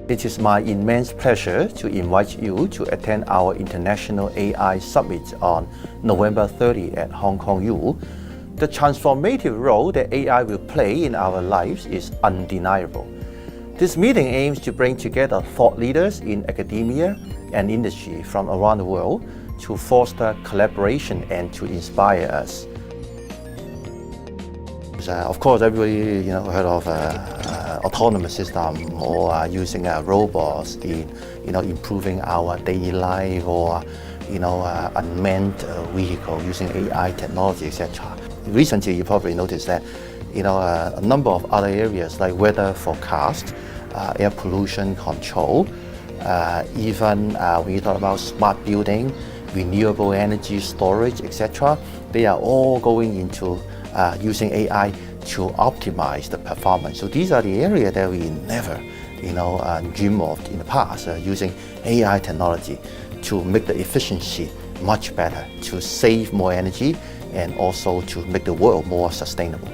It is my immense pleasure to invite you to attend our International AI Summit on November 30 at Hong Kong U. The transformative role that AI will play in our lives is undeniable. This meeting aims to bring together thought leaders in academia and industry from around the world to foster collaboration and to inspire us. Of course, everybody heard of autonomous system or using robots in improving our daily life, or unmanned vehicle using AI technology, etc. Recently, you probably noticed that a number of other areas like weather forecast, air pollution control, even when you talk about smart building, renewable energy storage, etc. They are all going into using AI to optimize the performance. So these are the areas that we never, dream of in the past, using AI technology to make the efficiency much better, to save more energy, and also to make the world more sustainable.